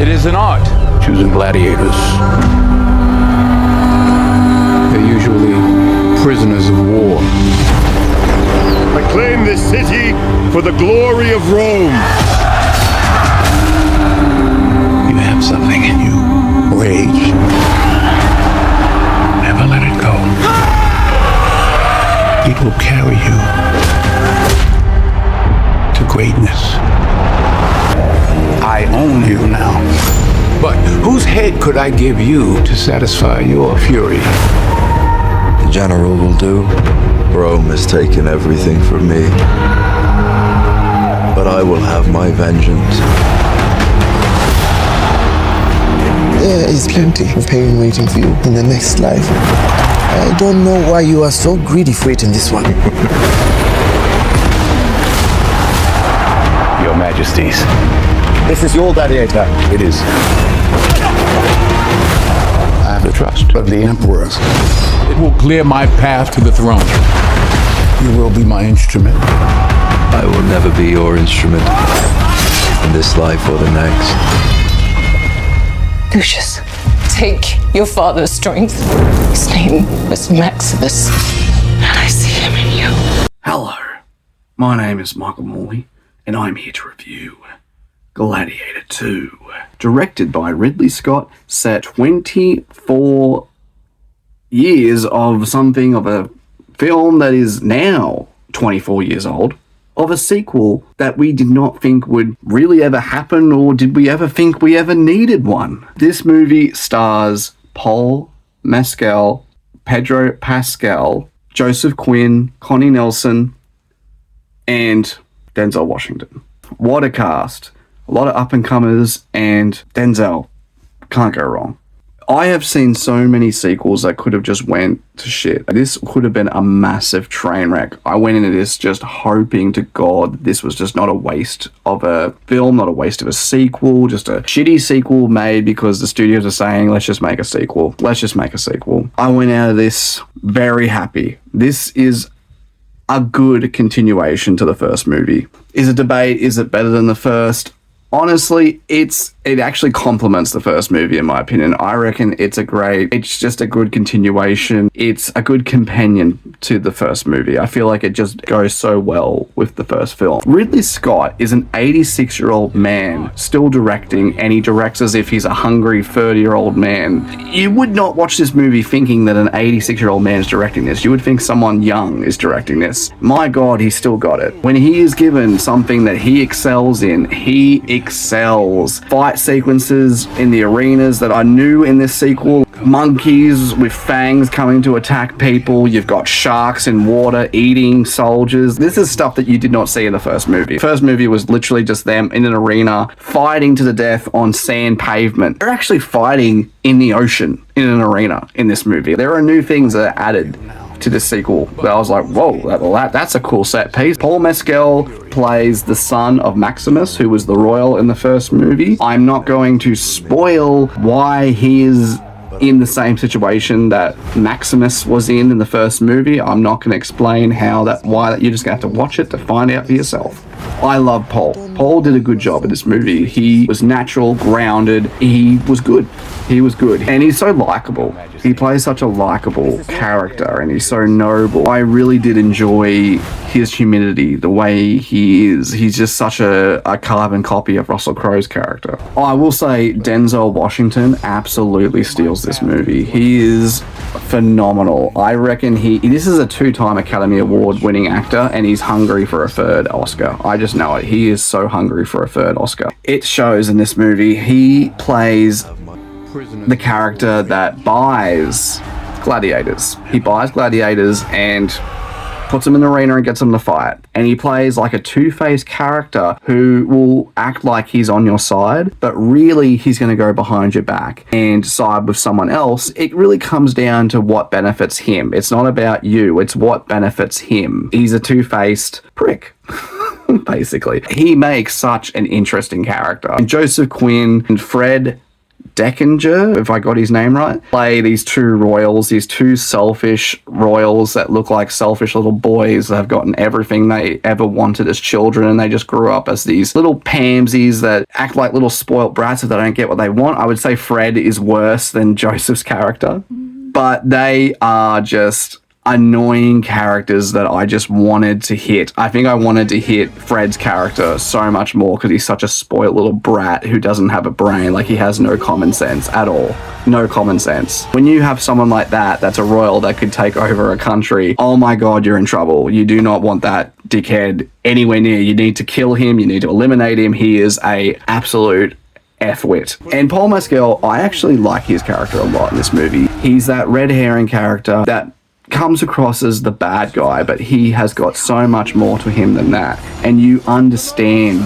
It is an art, choosing gladiators. They're usually prisoners of war. I claim this city for the glory of Rome. You have something in you. Rage. Never let it go. It will carry you to greatness. I own you now. But whose head could I give you to satisfy your fury? The general will do. Rome has taken everything from me. But I will have my vengeance. There is plenty of pain waiting for you in the next life. I don't know why you are so greedy for it in this one. Your Majesties. This is your gladiator. It is. I have the trust of the Emperor. It will clear my path to the throne. You will be my instrument. I will never be your instrument in this life or the next. Lucius, take your father's strength. His name was Maximus, and I see him in you. Hello, my name is Michael Morley, and I'm here to review Gladiator 2. Directed by Ridley Scott, set 24 years of something of a film that is now 24 years old, of a sequel that we did not think would really ever happen, or did we ever think we ever needed one. This movie stars Paul Mescal, Pedro Pascal, Joseph Quinn, Connie Nelson, and Denzel Washington. What a cast. A lot of up-and-comers, and Denzel. Can't go wrong. I have seen so many sequels that could have just went to shit. This could have been a massive train wreck. I went into this just hoping to God that this was just not a waste of a film, not a waste of a sequel, just a shitty sequel made because the studios are saying, let's just make a sequel. Let's just make a sequel. I went out of this very happy. This is a good continuation to the first movie. Is a debate, is it better than the first? Honestly, it actually complements the first movie, in my opinion. I reckon it's just a good continuation. It's a good companion to the first movie. I feel like it just goes so well with the first film. Ridley Scott is an 86-year-old man still directing, and he directs as if he's a hungry 30-year-old man. You would not watch this movie thinking that an 86-year-old man is directing this. You would think someone young is directing this. My God, he's still got it. When he is given something that he excels in, he excels. Fight sequences in the arenas that are new in this sequel. Monkeys with fangs coming to attack people. You've got sharks in water eating soldiers. This is stuff that you did not see in the first movie. The first movie was literally just them in an arena fighting to the death on sand pavement. They're actually fighting in the ocean in an arena in this movie. There are new things that are added to this sequel that I was like, whoa, that's a cool set piece. Paul Mescal plays the son of Maximus, who was the royal in the first movie. I'm not going to spoil why he is in the same situation that Maximus was in the first movie. I'm not going to explain why you're just going to have to watch it to find out for yourself. I love Paul. Paul did a good job in this movie. He was natural, grounded. He was good. And he's so likable. He plays such a likable character, and he's so noble. I really did enjoy his humility, the way he is. He's just such a carbon copy of Russell Crowe's character. I will say Denzel Washington absolutely steals this movie. He is phenomenal. I reckon this is a 2-time Academy Award winning actor, and he's hungry for a third Oscar. I just know it. He is so hungry for a third Oscar. It shows in this movie. He plays the character that buys gladiators. He buys gladiators and puts them in the arena and gets them to fight. And he plays like a two-faced character who will act like he's on your side, but really he's going to go behind your back and side with someone else. It really comes down to what benefits him. It's not about you. It's what benefits him. He's a two-faced prick. Basically. He makes such an interesting character. And Joseph Quinn and Fred Deckinger, if I got his name right, play these two royals, these two selfish royals that look like selfish little boys that have gotten everything they ever wanted as children, and they just grew up as these little pansies that act like little spoilt brats if they don't get what they want. I would say Fred is worse than Joseph's character, but they are just annoying characters that I just wanted to hit. I think I wanted to hit Fred's character so much more because he's such a spoiled little brat who doesn't have a brain. Like, he has no common sense at all. No common sense. When you have someone like that, that's a royal that could take over a country, oh my god, you're in trouble. You do not want that dickhead anywhere near. You need to kill him. You need to eliminate him. He is a absolute F-wit. And Paul Mescal, I actually like his character a lot in this movie. He's that red herring character that comes across as the bad guy, but he has got so much more to him than that. And you understand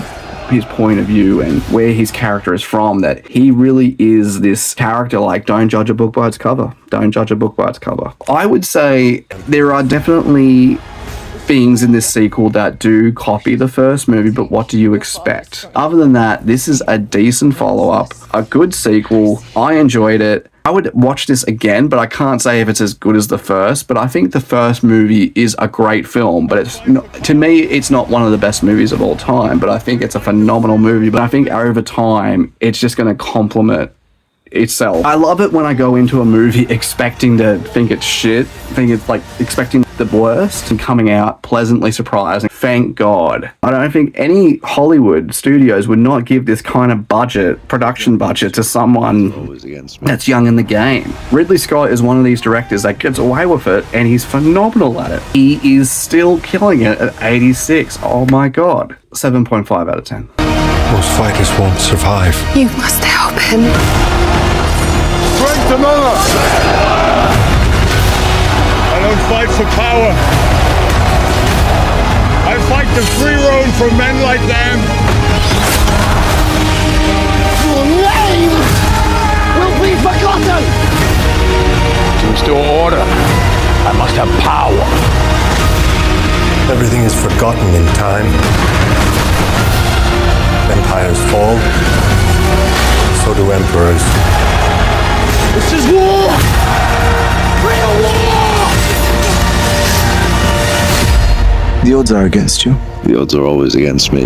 his point of view and where his character is from, that he really is this character like, don't judge a book by its cover. Don't judge a book by its cover. I would say there are definitely things in this sequel that do copy the first movie, but what do you expect? Other than that, this is a decent follow-up, a good sequel. I enjoyed it. I would watch this again, but I can't say if it's as good as the first, but I think the first movie is a great film, but it's not, to me, it's not one of the best movies of all time, but I think it's a phenomenal movie, but I think over time, it's just going to complement itself. I love it when I go into a movie expecting to think it's shit, expecting the worst, and coming out pleasantly surprised. Thank God. I don't think any Hollywood studios would not give this kind of production budget to someone that's young in the game. Ridley Scott is one of these directors that gets away with it, and he's phenomenal at it. He is still killing it at 86. Oh my God. 7.5 out of 10. Most fighters won't survive. You must help him. Strength among us! I don't fight for power. I fight the free road for men like them. Your name will be forgotten! To restore order, I must have power. Everything is forgotten in time. Empires fall, so do emperors. This is war! Real war! The odds are against you. The odds are always against me.